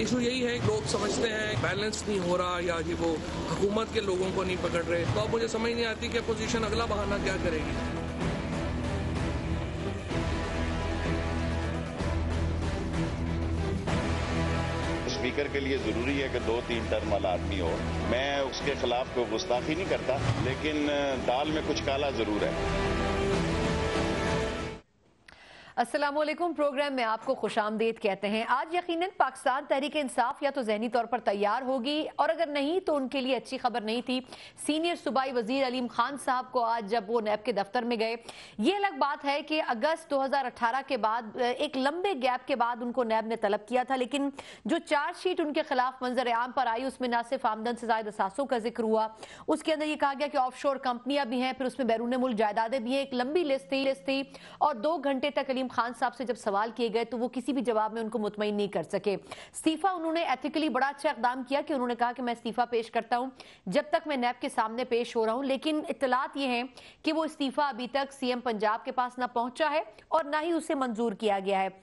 Issue यही है, लोग समझते हैं बैलेंस नहीं हो रहा या ये वो हुकूमत के लोगों को नहीं पकड़ रहे। तो अब मुझे समझ नहीं आती कि अपोजिशन अगला बहाना क्या करेगी। स्पीकर के लिए ज़रूरी है कि 2-3 टर्म वाला आदमी हो। मैं उसके खिलाफ कोई गुस्ताखी नहीं करता, लेकिन दाल में कुछ काला ज़रूर है। अस्सलामुअलैकुम, प्रोग्राम में आपको खुशामदीद कहते हैं। आज यकीनन पाकिस्तान तहरीक इंसाफ या तो ज़हनी तौर पर तैयार होगी, और अगर नहीं तो उनके लिए अच्छी खबर नहीं थी। सीनियर सूबाई वजीर अलीम खान साहब को आज जब वो नैब के दफ्तर में गए, ये अलग बात है कि अगस्त 2018 के बाद एक लंबे गैप के बाद उनको नैब ने तलब किया था, लेकिन जो चार्जशीट उनके खिलाफ मंजर आम पर आई उसमें न सिर्फ आमदन से ज़ायद असासों का जिक्र हुआ, उसके अंदर ये कहा गया कि ऑफ शोर कंपनियां भी हैं, फिर उसमें बैरून मुल्क जायदादें भी हैं। एक लंबी लिस्ट थी और 2 घंटे तक अलीम खान साहब से जब सवाल किए गए तो वो किसी भी जवाब में उनको मुतमईन नहीं कर सके। इस्तीफा उन्होंने एथिकली बड़ा अच्छा इकदाम किया कि उन्होंने कहा कि मैं इस्तीफा पेश करता हूं जब तक मैं नैब के सामने पेश हो रहा हूं, लेकिन इत्तलात ये हैं कि वो इस्तीफा अभी तक सीएम पंजाब के पास ना पहुंचा है और ना ही उसे मंजूर किया गया है।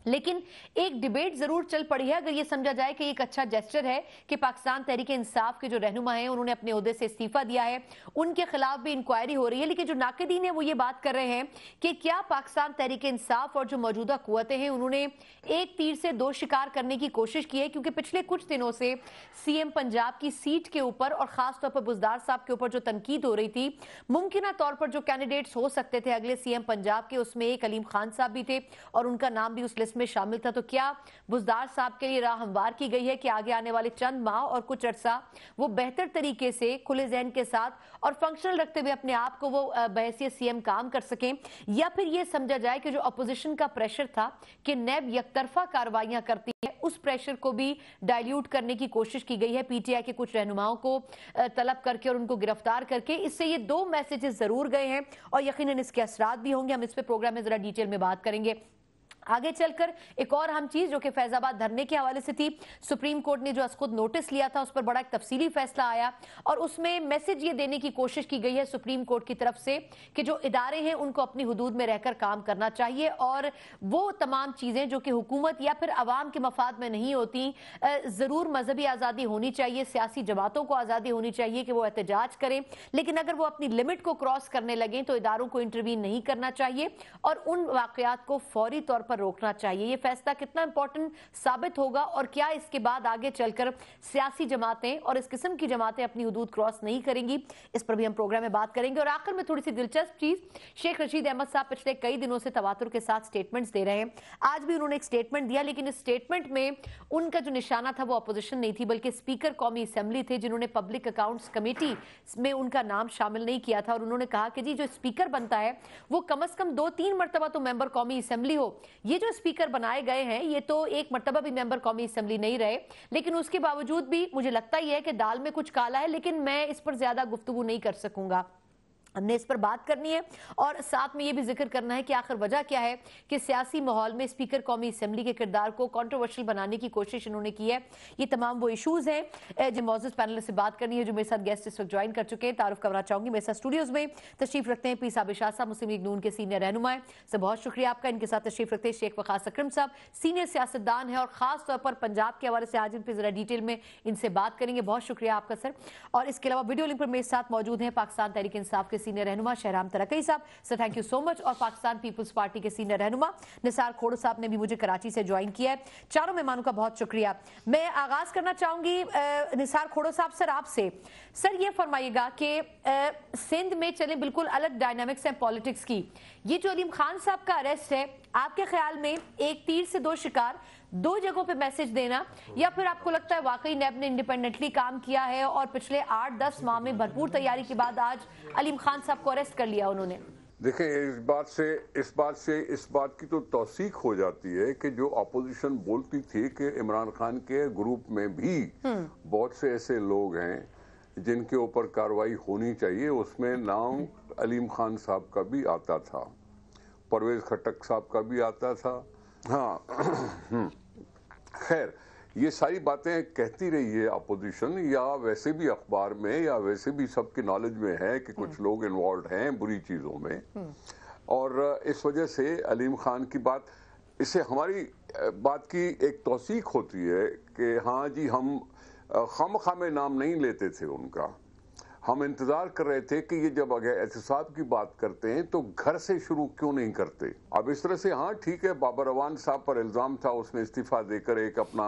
लेकिन एक डिबेट जरूर चल पड़ी है, अगर ये समझा जाए कि एक अच्छा जेस्चर है कि पाकिस्तान तहरीक इंसाफ के जो रहनुमा हैं उन्होंने अपने ओहदे से इस्तीफा दिया है, उनके खिलाफ भी इंक्वायरी हो रही है। लेकिन जो नाक़दीन है वो ये बात कर रहे हैं कि क्या पाकिस्तान तहरीक इंसाफ और जो मौजूदा कुव्वतें हैं उन्होंने एक तीर से 2 शिकार करने की कोशिश की है, क्योंकि पिछले कुछ दिनों से सीएम पंजाब की सीट के ऊपर और खासतौर पर बुज़दार साहब के ऊपर जो तनकीद हो रही थी, मुमकिन तौर पर जो कैंडिडेट्स हो सकते थे अगले सीएम पंजाब के, उसमें एक अलीम खान साहब भी थे और उनका नाम भी उस लिस्ट में शामिल था। तो क्या बुज़दार साहब के लिए राह हमवार की गई है कि आगे आने वाले चंद माह और कुछ अरसा वो बेहतर तरीके से खुले ज़हन के साथ और फंक्शनल रखते हुए अपने आप को वो बहैसियत सीएम काम कर सकें, या फिर ये समझा जाए कि जो अपोजिशन का प्रेशर था कि नैब यकतरफा कार्रवाइयां करती है, उस प्रेशर को भी डाइल्यूट करने की कोशिश की गई है पीटीआई के कुछ रहनुमाओं को तलब करके और उनको गिरफ्तार करके। इससे ये 2 मैसेजेस जरूर गए हैं और यकीनन इसके असरात भी होंगे। हम इस पे प्रोग्राम में जरा डिटेल में बात करेंगे। आगे चलकर एक और अहम चीज जो कि फैजाबाद धरने के हवाले से थी, सुप्रीम कोर्ट ने जो अज खुद नोटिस लिया था उस पर बड़ा एक तफसीली फैसला आया और उसमें मैसेज ये देने की कोशिश की गई है सुप्रीम कोर्ट की तरफ से कि जो इदारे हैं उनको अपनी हुदूद में रहकर काम करना चाहिए और वो तमाम चीजें जो कि हुकूमत या फिर अवाम के मफाद में नहीं होती, जरूर मजहबी आज़ादी होनी चाहिए, सियासी जमातों को आज़ादी होनी चाहिए कि वो एहतजाज करें, लेकिन अगर वो अपनी लिमिट को क्रॉस करने लगें तो इदारों को इंटरवीन नहीं करना चाहिए और उन वाकयात को फौरी तौर पर रोकना चाहिए। ये फैसला कितना इंपॉर्टेंट साबित होगा और क्या इसके बाद आगे चलकर सियासी जमातें और इस किस्म की जमातें अपनी हुदूद क्रॉस नहीं करेंगी, इस पर भी हम प्रोग्राम में बात करेंगे। और आखिर में थोड़ी सी दिलचस्प चीज, शेख रशीद अहमद साहब पिछले कई दिनों से तवातुर के साथ स्टेटमेंट्स दे रहे हैं। आज भी उन्होंने एक स्टेटमेंट दिया, लेकिन इस स्टेटमेंट में उनका जो निशाना था वो अपोजिशन नहीं थी बल्कि स्पीकर कौमी असेंबली थे, जिन्होंने पब्लिक अकाउंट्स कमेटी में उनका नाम शामिल नहीं किया था। और उन्होंने कहा कि जी जो स्पीकर बनता है वो कम से कम 2-3 मरतबा तो मेंबर कौमी असेंबली हो। ये जो स्पीकर बनाए गए हैं ये तो एक मर्तबा भी मेंबर कौमी असेंबली नहीं रहे, लेकिन उसके बावजूद भी मुझे लगता ही है कि दाल में कुछ काला है, लेकिन मैं इस पर ज्यादा गुफ्तगू नहीं कर सकूंगा। हमने इस पर बात करनी है और साथ में ये भी जिक्र करना है कि आखिर वजह क्या है कि सियासी माहौल में स्पीकर कौमी असेंबली के किरदार को कंट्रोवर्शियल बनाने की कोशिश इन्होंने की है। ये तमाम वो इशूज हैं जो मौजूद पैनल से बात करनी है, जो मेरे साथ गेस्ट इस वक्त ज्वाइन कर चुके हैं। तारुफ करना चाहूंगी, मेरे साथ स्टूडियोज में तशरीफ रखते हैं पी साहब शाह साहब, मुस्लिम लीग नून के सीनियर रहनुमा है, सब बहुत शुक्रिया आपका। इनके साथ तशरीफ रखते हैं शेख वखास अकरम साहब, सीनियर सियासतदान है और खास तौर पर पंजाब के हवाले से आज इन पर जरा डिटेल में इनसे बात करेंगे। बहुत शुक्रिया आपका सर। और इसके अलावा वीडियो लिंक पर मेरे साथ मौजूद हैं पाकिस्तान तहरीक इंसाफ के सीनियर रहनुमा शहराम तरकई साहब, sir thank you so much, और पाकिस्तान पीपल्स पार्टी के सीनियर रहनुमा निसार खोड़ साहब ने भी मुझे कराची से ज्वाइन किया है। चारों मेहमानों का बहुत शुक्रिया। मैं आगाज करना चाहूंगी निसार खोड़ो साहब सर आपसे। सर ये फरमाइएगा कि सिंध में चले बिल्कुल अलग डायनामिक्स हैं पॉलिटिक्स की, ये जो अलीम खान साहब का अरेस्ट है, आपके ख्याल में एक तीर से 2 शिकार, 2 जगहों पे मैसेज देना, या फिर आपको लगता है वाकई नैब ने इंडिपेंडेंटली काम किया है और पिछले 8-10 माह में भरपूर तैयारी के बाद आज अलीम खान साहब को अरेस्ट कर लिया उन्होंने? देखें, इस बात की तो तौसीक हो जाती है कि जो अपोजिशन बोलती थी कि इमरान खान के ग्रुप में भी बहुत से ऐसे लोग हैं जिनके ऊपर कार्रवाई होनी चाहिए, उसमें नाम अलीम खान साहब का भी आता था, परवेज खट्टक साहब का भी आता था। हाँ खैर, ये सारी बातें कहती रही है अपोजिशन, या वैसे भी अखबार में या वैसे भी सबके नॉलेज में है कि कुछ लोग इन्वॉल्व हैं बुरी चीज़ों में, और इस वजह से अलीम खान की बात इससे हमारी बात की एक तौसीक होती है कि हाँ जी हम खामखा में नाम नहीं लेते थे उनका, हम इंतजार कर रहे थे कि ये जब अगर एहतसाब की बात करते हैं तो घर से शुरू क्यों नहीं करते। अब इस तरह से हाँ ठीक है, बाबर अवान साहब पर इल्ज़ाम था, उसने इस्तीफ़ा देकर एक अपना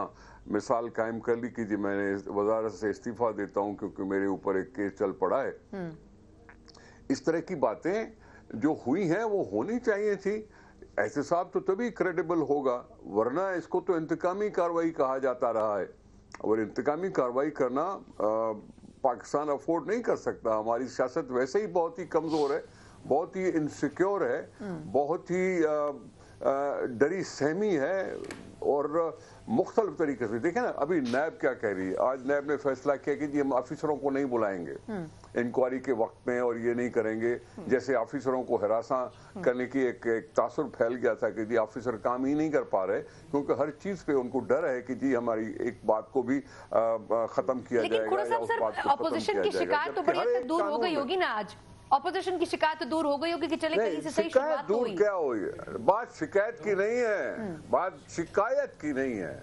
मिसाल कायम कर ली कि जी मैंने वजारत से इस्तीफ़ा देता हूँ क्योंकि मेरे ऊपर एक केस चल पड़ा है। इस तरह की बातें जो हुई हैं वो होनी चाहिए थी। एहतसाब तो तभी क्रेडिबल होगा, वरना इसको तो इंतकामी कार्रवाई कहा जाता रहा है, और इंतकामी कार्रवाई करना पाकिस्तान अफोर्ड नहीं कर सकता। हमारी सियासत वैसे ही बहुत ही कमज़ोर है, बहुत ही इनसिक्योर है, बहुत ही डरी सहमी है, और मुख्तलिफ तरीके से देखें ना, अभी नैब क्या कह रही है। आज नैब ने फैसला किया कि जी हम ऑफिसरों को नहीं बुलाएंगे इंक्वायरी के वक्त में, और ये नहीं करेंगे, जैसे ऑफिसरों को हिरासा करने की एक तासुर फैल गया था कि जी ऑफिसर काम ही नहीं कर पा रहे क्योंकि हर चीज पे उनको डर है कि जी हमारी एक बात को भी खत्म किया जाएगा या उस बात को अपोजिशन की शिकायत तो बड़ी हद तक दूर हो गई होगी ना। आज अपोजिशन की शिकायत तो दूर हो गई होगी कि चले कहीं से सही शुरुआत तो हुई। क्या हुई, बात शिकायत की नहीं है, बात शिकायत की नहीं है,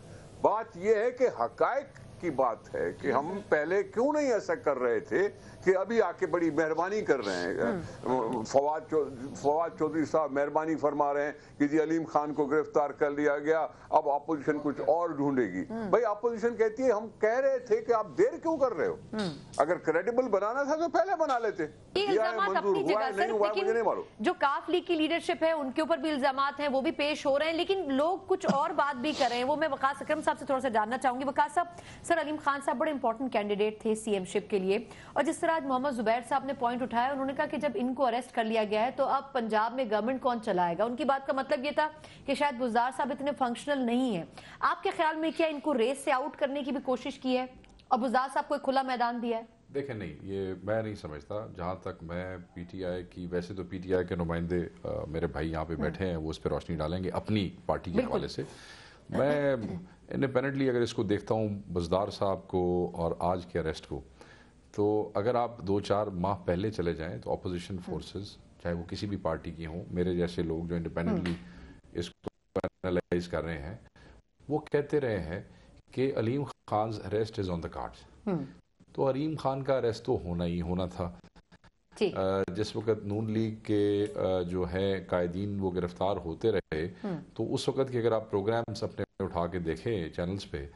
बात यह है कि हकायक की बात है कि हम पहले क्यों नहीं ऐसा कर रहे थे कि अभी आके बड़ी मेहरबानी कर रहे हैं। फवाद चौधरी साहब मेहरबानी फरमा रहे हैं कि जी अलीम खान को गिरफ्तार कर लिया गया, अब अपोजिशन कुछ और ढूंढेगी। भाई अपोजिशन कहती है हम कह रहे थे कि आप देर क्यों कर रहे हो, अगर क्रेडिबल बनाना था तो पहले बना लेते। जो काफ लीग की लीडरशिप है उनके ऊपर भी इल्जामात हैं, वो भी पेश हो रहे हैं, लेकिन लोग कुछ और बात भी कर रहे हैं। वो मैं वकास अकरम साहब से थोड़ा सा जानना चाहूंगी। वकास साहब, सर अलीम खान साहब बड़े इंपॉर्टेंट कैंडिडेट थे सीएमशिप के लिए, और जिस तरह आज मोहम्मद जुबैर साहब ने पॉइंट उठाया, उन्होंने कहा कि जब इनको अरेस्ट कर लिया गया है तो अब पंजाब में गवर्नमेंट कौन चलाएगा। उनकी बात का मतलब ये था कि शायद बुज़दार साहब इतने फंक्शनल नहीं है। आपके ख्याल में क्या इनको रेस से आउट करने की भी कोशिश की है और बुज़दार साहब को एक खुला मैदान दिया है? देखें, नहीं, ये मैं नहीं समझता। जहाँ तक मैं पीटीआई की, वैसे तो पीटीआई के नुमाइंदे मेरे भाई यहाँ पे बैठे हैं, वो उस पर रोशनी डालेंगे अपनी पार्टी के हवाले से। मैं इंडिपेंडेंटली अगर इसको देखता हूँ बुज़दार साहब को और आज के अरेस्ट को, तो अगर आप 2-4 माह पहले चले जाएं तो अपोजिशन फोर्सेस, चाहे वो किसी भी पार्टी की हों, मेरे जैसे लोग जो इंडिपेंडेंटली इसको एनालाइज कर रहे हैं, वो कहते रहे हैं कि Aleem Khan arrest is on the cards. तो अलीम खान का अरेस्ट तो होना ही होना था। जिस वक्त नून लीग के जो है कायदीन वो गिरफ्तार होते रहे, तो उस वक्त के अगर आप प्रोग्राम्स अपने उठा के देखें चैनल्स पे,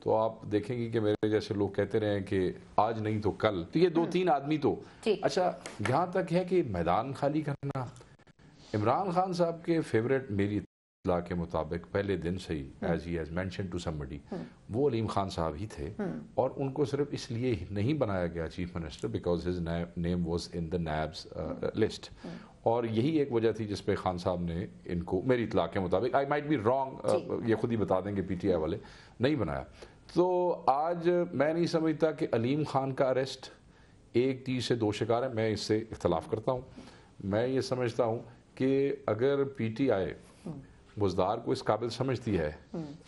तो आप देखेंगे कि मेरे जैसे लोग कहते रहे हैं कि आज नहीं तो कल। तो ये 2-3 आदमी तो अच्छा, यहाँ तक है कि मैदान खाली करना, इमरान खान साहब के फेवरेट मेरी इत्तला के मुताबिक पहले दिन से ही, as he has mentioned to somebody, वो अलीम खान साहब ही थे, और उनको सिर्फ इसलिए नहीं बनाया गया chief minister because his name was in the NAB's list, और यही एक वजह थी जिस पे खान साहब ने इनको, मेरी इत्तला के मुताबिक, आई माइट बी रॉन्ग, ये खुद ही बता देंगे पीटीआई वाले, नहीं बनाया। तो आज मैं नहीं समझता कि अलीम खान का अरेस्ट एक तीर से 2 शिकार है, मैं इससे इख्तलाफ करता हूँ। मैं ये समझता हूँ कि अगर पीटीआई बुज़दार को इस काबिल समझती है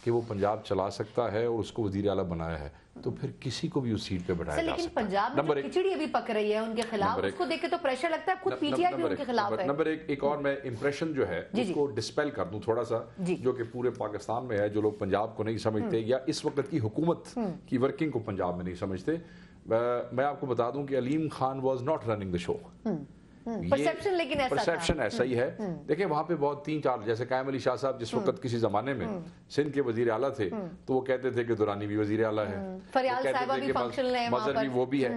कि वो पंजाब चला सकता है और उसको वज़ीर आला बनाया है, तो फिर किसी को भी उस सीट पे बैठाया जा सकता है। लेकिन पंजाब में खिचड़ी अभी पक रही है उनके खिलाफ, उसको देख के तो प्रेशर लगता है, खुद पीटीआई भी उनके खिलाफ है। नंबर एक और मैं इंप्रेशन जो है उसको डिस्पेल कर दूं थोड़ा सा, जो कि पूरे पाकिस्तान में है, जो लोग पंजाब को नहीं समझते या इस वक्त की हुकूमत की वर्किंग को पंजाब में नहीं समझते। मैं आपको बता दूं कि Aleem Khan was not running the show. Perception लेकिन ऐसा ही है। देखिए वहां पे बहुत 3-4, जैसे कायम अली शाह साहब जिस वक्त किसी जमाने में सिंध के वजीर आला थे, तो वो कहते थे कि दुरानी भी वजीर आला है, मजहर भी वो भी है,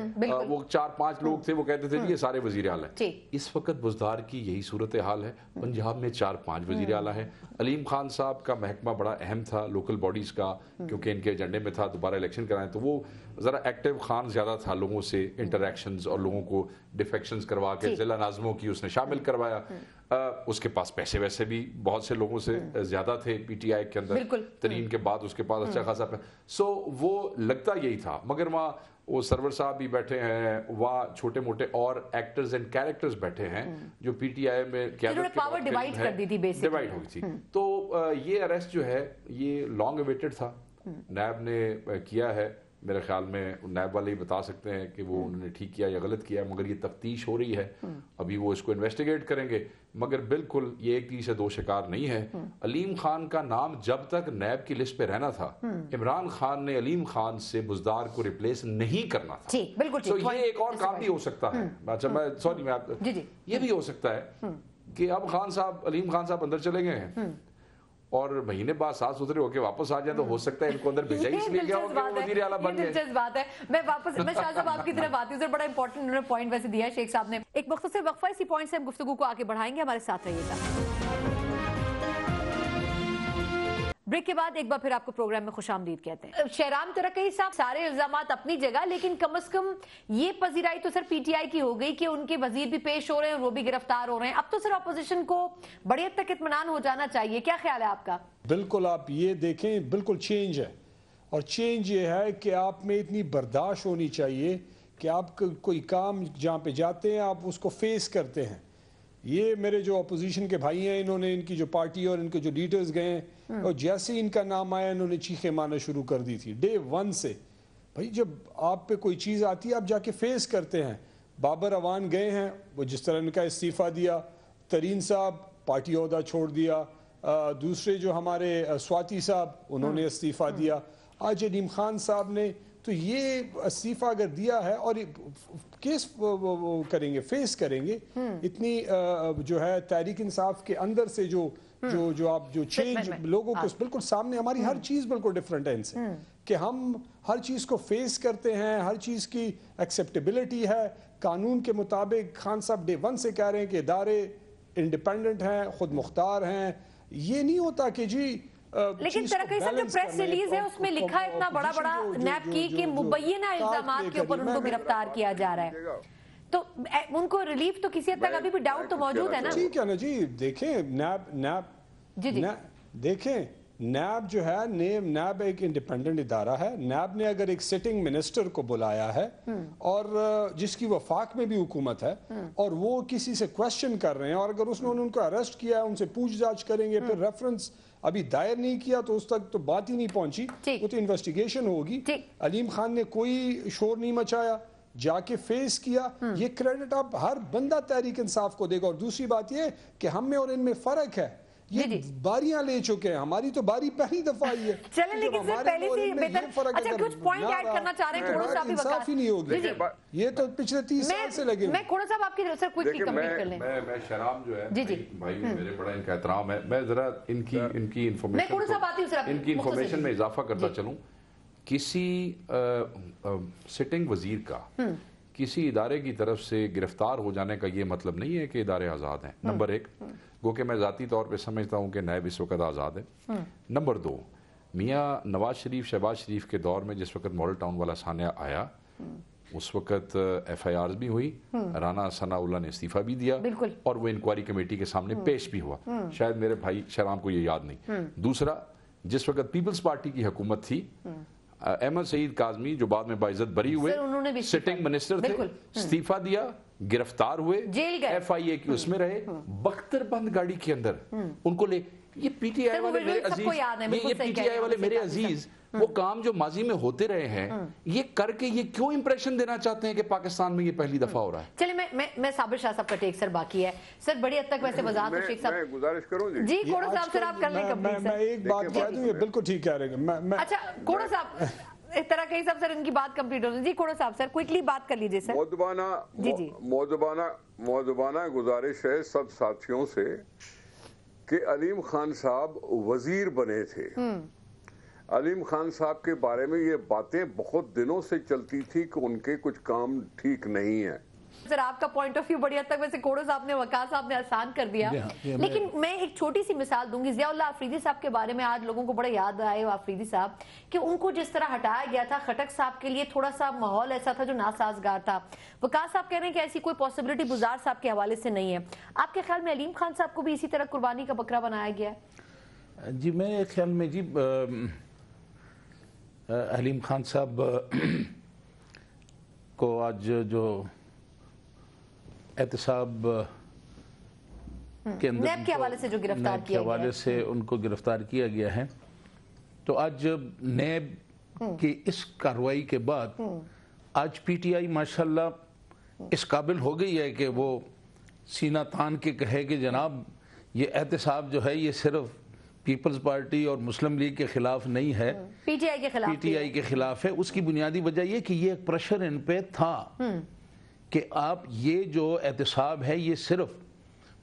वो 4-5 लोग थे, वो कहते थे ये सारे वजीर आला है। इस वक्त बुज़दार की यही सूरत हाल है, पंजाब में 4-5 वजीर आला है। अलीम खान साहब का महकमा बड़ा अहम था लोकल बॉडीज का, क्योंकि इनके एजेंडे में था दोबारा इलेक्शन कराएं, तो वो जरा एक्टिव खान ज्यादा था, लोगों से इंटरेक्शंस और लोगों को डिफेक्शंस करवा के जिला नाज़मों की उसने शामिल करवाया। उसके पास पैसे वैसे भी बहुत से लोगों से ज्यादा थे पीटीआई के अंदर, तरीन के बाद उसके पास अच्छा खासा सो वो लगता यही था। मगर वहाँ वो सरवर साहब भी बैठे हैं, वहाँ छोटे मोटे और एक्टर्स एंड कैरेक्टर्स बैठे हैं जो पीटीआई में पावर डिवाइड कर दी थी, डिवाइड हो गई थी। तो ये अरेस्ट जो है ये लॉन्ग अवेटेड था, नैब ने किया है, میرے خیال میں نیب والے ہی بتا سکتے ہیں کہ وہ انہوں نے ٹھیک کیا یا غلط کیا، مگر یہ تفتیش ہو رہی ہے، ابھی وہ اس کو انویسٹیگیٹ کریں گے، مگر بالکل یہ ایک تیر سے دو شکار نہیں ہے۔ علیم خان کا نام جب تک نیب کی لسٹ پہ رہنا تھا، عمران خان نے علیم خان سے بزدار کو ریپلیس نہیں کرنا تھا۔ بالکل تو یہ ایک اور کام بھی ہو سکتا ہے، اچھا میں سوری میں یہ بھی ہو سکتا ہے کہ اب علیم خان صاحب اندر چلے گئے ہیں اور مہینے بعد صاف ستھرے ہو کے واپس آ جائیں، تو ہو سکتا ہے ان کو اندر بھیجا ہی اس لیے گیا ہو کہ وہ وزیر اعلیٰ بن گئے۔ دلچسپ بات ہے۔ میں شاہ صاحب آپ کی طرف آتی ہوں، بڑا امپورٹنٹ انہوں نے پوائنٹ ویسے دیا ہے شیخ صاحب نے۔ ایک مختصر وقفہ، اسی پوائنٹ سے ہم گفتگو کو آگے بڑھائیں گے، ہمارے ساتھ رہیے گا۔ بریک کے بعد ایک بار پھر آپ کو پروگرام میں خوش آمدید کہتے ہیں۔ شہرام ترکی صاحب، سارے الزامات اپنی جگہ، لیکن کم از کم یہ پذیرائی تو سر پی ٹی آئی کی ہو گئی کہ ان کے وزیر بھی پیش ہو رہے ہیں اور وہ بھی گرفتار ہو رہے ہیں۔ اب تو سر اپوزیشن کو بڑی حد تک اطمینان ہو جانا چاہیے، کیا خیال ہے آپ کا؟ بالکل، آپ یہ دیکھیں، بالکل چینج ہے، اور چینج یہ ہے کہ آپ میں اتنی برداشت ہونی چاہیے کہ آپ کوئی کام جہاں پہ جاتے ہیں آپ اس کو فیس کرتے ہیں۔ یہ میرے جو اپوزیشن کے بھائی ہیں، انہوں نے ان کی جو پارٹی اور ان کے جو لیڈرز گئے ہیں، اور جیسے ان کا نام آیا انہوں نے چیخیں مارنا شروع کر دی تھی ڈے ون سے۔ بھائی جب آپ پہ کوئی چیز آتی ہے آپ جا کے فیس کرتے ہیں۔ بابر اوان گئے ہیں، وہ جس طرح ان کا استعفیٰ دیا، ترین صاحب پارٹی عہدہ چھوڑ دیا، دوسرے جو ہمارے سواتی صاحب انہوں نے استعفیٰ دیا، آج علیم خان صاحب نے، تو یہ استعفیٰ اگر دیا ہے اور کیس کریں گے، فیس کریں گے، اتنی جو ہے تحریک انصاف کے اندر سے جو آپ جو چینج لوگوں کو بالکل سامنے، ہماری ہر چیز بالکل ڈیفرنٹ ہے ان سے، کہ ہم ہر چیز کو فیس کرتے ہیں، ہر چیز کی ایکسیپٹیبلٹی ہے قانون کے مطابق۔ خان صاحب ڈے ون سے کہہ رہے ہیں کہ ادارے انڈیپینڈنٹ ہیں، خود مختار ہیں، یہ نہیں ہوتا کہ جی لیکن ترقی صاحب جو پریس ریلیز ہے اس میں لکھا ہے اتنا بڑا بڑا نیب کی کہ مبینہ الزامات کے اوپر ان کو گرفتار کیا جا رہا ہے، تو ان کو ریلیف تو کسی حد تک ابھی بھی ڈاؤٹ تو موجود ہے نا؟ ٹھیک ہے نا جی، دیکھیں دیکھیں نیب جو ہے، نیب ایک انڈیپینڈنٹ ادارہ ہے۔ نیب نے اگر ایک سٹنگ منسٹر کو بلایا ہے اور جس کی وفاق میں بھی حکومت ہے، اور وہ کسی سے کوشچن کر رہے ہیں، اور اگر اس نے ان کو اریسٹ کیا ہے، ان سے پوچھ جاچ کریں گے، پھر ریفرنس ابھی دائر نہیں کیا تو اس تک تو بات ہی نہیں پہنچی، وہ تو انویسٹیگیشن ہوگی۔ علیم خان نے کوئی شور نہیں مچایا، جا کے فیس کیا، یہ کریڈٹ آپ ہر بندہ تحریک انصاف کو دے گا۔ اور دوسری بات یہ کہ ہم میں اور ان میں فرق ہے، یہ باریاں لے چکے ہیں، ہماری تو باری پہلی دفعہ آئی ہے۔ چلیں لیکن سے پہلی سی بہتر، اچھا کچھ پوائنٹ ایڈ کرنا چاہ رہے ہیں کھوڑو صاحب بھی انصاف ہی نہیں ہوگی، یہ تو پچھلے 30 سال سے لگے۔ میں کھوڑو صاحب آپ کی سر کوئکلی کمپلیٹ کر لیں۔ میں شہرام جو ہے بھائی میرے بڑا ان کا احترام ہے، میں ذرا ان کی انفارمیشن میں اضافہ کرتا چلوں۔ کسی سٹنگ وزیر کا کسی ادارے کی طرف سے گرفتار ہو جانے کا یہ مطلب نہیں ہے کہ ادارے آزاد ہیں، نمبر ایک، گو کہ میں ذاتی طور پہ سمجھتا ہوں کہ نیب اس وقت آزاد ہے۔ نمبر دو، میاں نواز شریف شہباز شریف کے دور میں جس وقت ماڈل ٹاؤن والا سانحہ آیا، اس وقت ایف آئی آرز بھی ہوئی، رانا ثناء اللہ نے استعفیٰ بھی دیا، اور وہ انکوائری کمیٹی کے سامنے پیش بھی ہوا، شاید میرے بھائی شہرام کو یہ یاد نہیں۔ دوسرا، جس وقت پیپلز پارٹی کی حکومت تھی، احمد سعید کاظمی جو بعد میں باعزت بری ہوئے، سٹنگ منسٹر تھے، استعفیٰ دیا، گرفتار ہوئے، ایف آئی اے کی اس میں رہے، بختر بند گاڑی کے اندر ان کو لے۔ یہ پی ٹی آئی والے میرے عزیز وہ کام جو ماضی میں ہوتے رہے ہیں، یہ کر کے یہ کیوں امپریشن دینا چاہتے ہیں کہ پاکستان میں یہ پہلی دفعہ ہو رہا ہے؟ چلیں میں صابر شاہ صاحب کا ٹیک سر باقی ہے سر، بڑی حد تک ویسے وضاحت شیخ صاحب میں گزارش کروں جی کھوڑو صاحب سر آپ کر لیں کمپلیٹ سر۔ میں ایک بات کہہ دوں، یہ بالکل ٹھیک کہہ رہے ہیں۔ اچھا کھوڑو صاحب اس طرح کہیں سب سر ان کی بات کمپلیٹ ہو جی، کھوڑو صاحب سر کوئکلی بات کر لیجئے سر۔ موضوعانہ گزارش ہے سب ساتھیوں سے کہ علیم خان صاحب وزیر بنے تھے، علیم خان صاحب کے بارے میں یہ باتیں بہت دنوں سے چلتی تھی کہ ان کے کچھ کام ٹھیک نہیں ہیں۔ سر آپ کا پوائنٹ آف ویو بڑی حد تک ویسے کھوڑو صاحب نے، وقار صاحب نے آسان کر دیا، لیکن میں ایک چھوٹی سی مثال دوں گی۔ ضیاء اللہ آفریدی صاحب کے بارے میں آج لوگوں کو بڑا یاد آئے آفریدی صاحب کہ ان کو جس طرح ہٹایا گیا تھا، خٹک صاحب کے لیے تھوڑا سا ماحول ایسا تھا جو ناسازگار تھا۔ وقار صاحب کہہ رہے ہیں کہ ایسی کوئی پاسبلٹی بزار صاحب کے حوالے سے نہیں ہے۔ آپ کے خیال میں علیم خان صاحب کو بھی اسی طرح قربانی کا بکرا بنایا گیا ہے؟ جی میرے خیال میں جی علیم خان صاحب کو آج جو احتساب کے اندر نیب کے حوالے سے جو گرفتار کیا گیا ہے، حوالے سے ان کو گرفتار کیا گیا ہے، تو آج نیب کہ اس کارروائی کے بعد آج پی ٹی آئی ماشاءاللہ اس قابل ہو گئی ہے کہ وہ سینہ تان کے کہے کہ جناب یہ احتساب جو ہے یہ صرف پیپلز پارٹی اور مسلم لیگ کے خلاف نہیں ہے، پی ٹی آئی کے خلاف ہے۔ اس کی بنیادی وجہ یہ کہ یہ ایک پریشر ان پہ تھا کہ آپ یہ جو احتساب ہے یہ صرف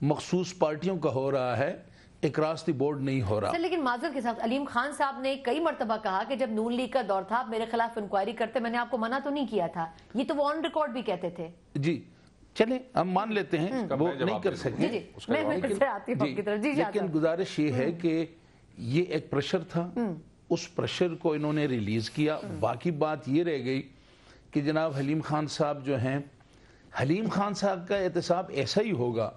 مخصوص پارٹیوں کا ہو رہا ہے، اکراس دی بورڈ نہیں ہو رہا۔ سر لیکن معذرت کے ساتھ علیم خان صاحب نے کئی مرتبہ کہا کہ جب نون لیگ کا دور تھا آپ میرے خلاف انکوائری کرتے، میں نے آپ کو منع تو نہیں کیا تھا، یہ تو وہ آن ریکارڈ بھی کہتے تھے۔ جی چلیں ہم مان لیتے ہیں وہ نہیں کر سکے، لیکن گزارش یہ ہے کہ یہ ایک پریشر تھا، اس پریشر کو انہوں نے ریلیز کیا۔ باقی بات یہ رہ گئی کہ جناب حلیم خان صاحب جو ہیں، حلیم خان صاحب کا احتساب ایسا ہی ہوگا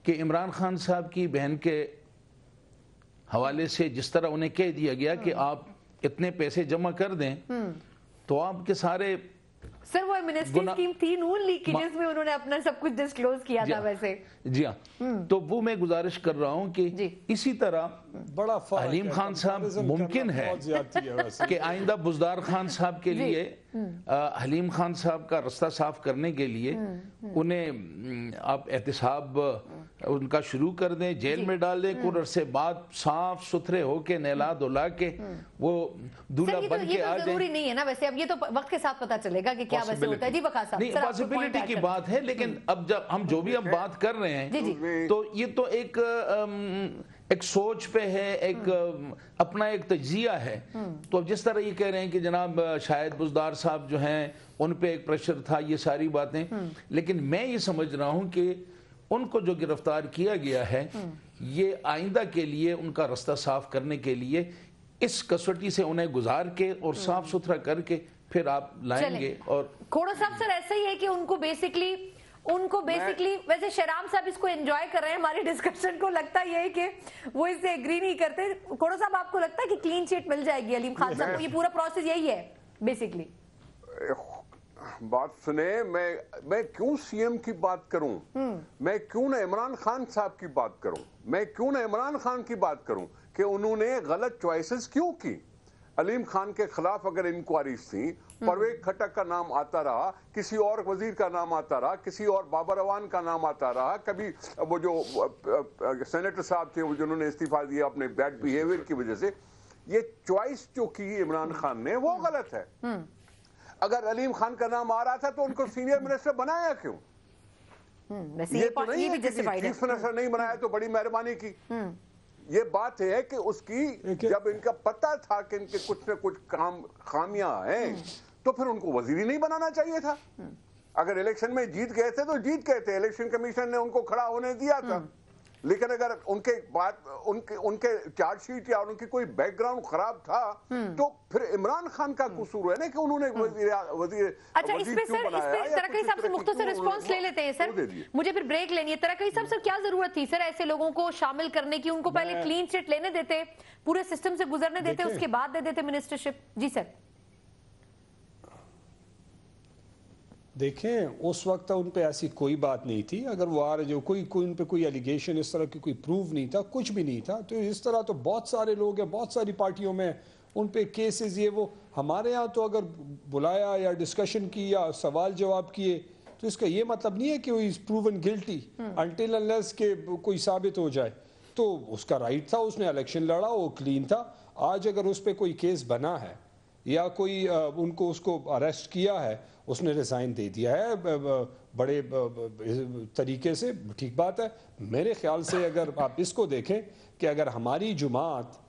کہ عمران خان صاحب کی بہن کے حوالے سے جس طرح انہیں کہہ دیا گیا کہ آپ اتنے پیسے جمع کر دیں تو آپ کے سارے سر وہ منسٹری اسکیم تھی نون لیگ کی جس میں انہوں نے اپنا سب کچھ ڈسکلوز کیا تھا ویسے۔ جی ہاں، تو وہ میں گزارش کر رہا ہوں کہ اسی طرح بڑا حلیم خان صاحب ممکن ہے کہ آئندہ بزدار خان صاحب کے لیے حلیم خان صاحب کا رستہ صاف کرنے کے لیے انہیں آپ احتساب ان کا شروع کر دیں، جیل میں ڈال دیں، کچھ عرصے بعد صاف ستھرے ہو کے نہلا دھلا کے وہ دولہا بن کے آ جائیں۔ ضروری نہیں ہے نا ویسے، اب یہ تو وقت کے ساتھ پتہ چلے گا کہ کیا ویسے ہوتا ہے۔ جی وقاص صاحب، نہیں پاسبلٹی کی بات ہے، لیکن اب جب ہم جو بھی اب بات کر رہے ہیں تو یہ تو ایک سوچ پہ ہے، ایک اپنا ایک تجزیہ ہے۔ تو اب جس طرح یہ کہہ رہے ہیں کہ جناب شاید بزدار صاحب جو ہیں ان پہ ایک پریشر تھا، یہ ساری باتیں، لیکن میں یہ سمجھ رہا ہوں کہ ان کو جو گرفتار کیا گیا ہے یہ آئندہ کے لیے ان کا رستہ صاف کرنے کے لیے اس کسوٹی سے انہیں گزار کے اور صاف ستھرا کر کے پھر آپ لائیں گے۔ اور کھوڑا صاحب سر ایسا ہی ہے کہ ان کو بیسکلی ویسے شیرام صاحب اس کو انجوائے کر رہے ہیں ہماری ڈسکشن کو، لگتا یہ ہے کہ وہ اس سے ایگری نہیں کرتے۔ کھوڑا صاحب آپ کو لگتا ہے کہ کلین چیٹ مل جائے گی علیم خان صاحب کو؟ یہ پورا پروسیس یہی ہے بیسکلی؟ بات سنیں، میں کیوں سی ایم کی بات کروں؟ میں کیوں نہ عمران خان صاحب کی بات کروں؟ میں کیوں نہ عمران خان کی بات کروں کہ انہوں نے غلط چوائسز کیوں کی؟ علیم خان کے خلاف اگر انکوائریز تھیں، پرویز کھٹک کا نام آتا رہا، کسی اور وزیر کا نام آتا رہا، کسی اور بابر اعوان کا نام آتا رہا، کبھی وہ جو سینیٹر صاحب تھے جنہوں نے استعفیٰ دیا اپنے بیڈ بیہیویئر کی وجہ سے، یہ چوائس جو کی عمران خان نے وہ غلط ہے۔ اگر علیم خان کا نام آ رہا تھا تو ان کو سینئر منسٹر بنایا کیوں؟ یہ تو نہیں ہے کہ چیف منسٹر نہیں بنایا تو بڑی مہربانی کی۔ یہ بات ہے کہ اس کی جب ان کا پتہ تھا کہ ان کے کچھ نہ کچھ خامیاں ہیں تو پھر ان کو وزیر ہی نہیں بنانا چاہیے تھا۔ اگر الیکشن میں جیت گئے تھے تو جیت گئے تھے، الیکشن کمیشن نے ان کو کھڑا ہونے دیا تھا، لیکن اگر ان کے چارج شیٹ یا ان کی کوئی بیک گراؤنڈ خراب تھا تو پھر عمران خان کا قصور ہے نا کہ انہوں نے وزیر اچھا اس پہ سر ترقی صاحب سے مختصر رسپانس لے لیتے ہیں۔ سر مجھے پھر بریک لینی ہے۔ ترقی صاحب سر کیا ضرورت تھی سر ایسے لوگوں کو شامل کرنے کی؟ ان کو پہلے کلین چٹ لینے دیتے، پورے سسٹم سے گزرنے دیتے، اس کے بعد دے دیتے منسٹرشپ۔ جی سر دیکھیں اس وقت ان پہ ایسی کوئی بات نہیں تھی، اگر وہ آ رہے جو کوئی ان پہ کوئی ایلیگیشن اس طرح کی کوئی پروف نہیں تھا، کچھ بھی نہیں تھا، تو اس طرح تو بہت سارے لوگ ہیں، بہت ساری پارٹیوں میں ان پہ کیسز یہ وہ۔ ہمارے ہاں تو اگر بلایا یا ڈسکشن کی یا سوال جواب کیے تو اس کا یہ مطلب نہیں ہے کہ وہ از پروون گلٹی انٹل انلیس کہ کوئی ثابت ہو جائے۔ تو اس کا رائٹ تھا، اس نے الیکشن لڑا، وہ کلین تھا۔ آج اگر اس پہ کوئی کیس بنا ہے یا کوئی ان کو اس کو اریسٹ کیا ہے، اس نے ریزائن دے دیا ہے بڑے طریقے سے، ٹھیک بات ہے۔ میرے خیال سے اگر آپ اس کو دیکھیں کہ اگر ہماری جماعت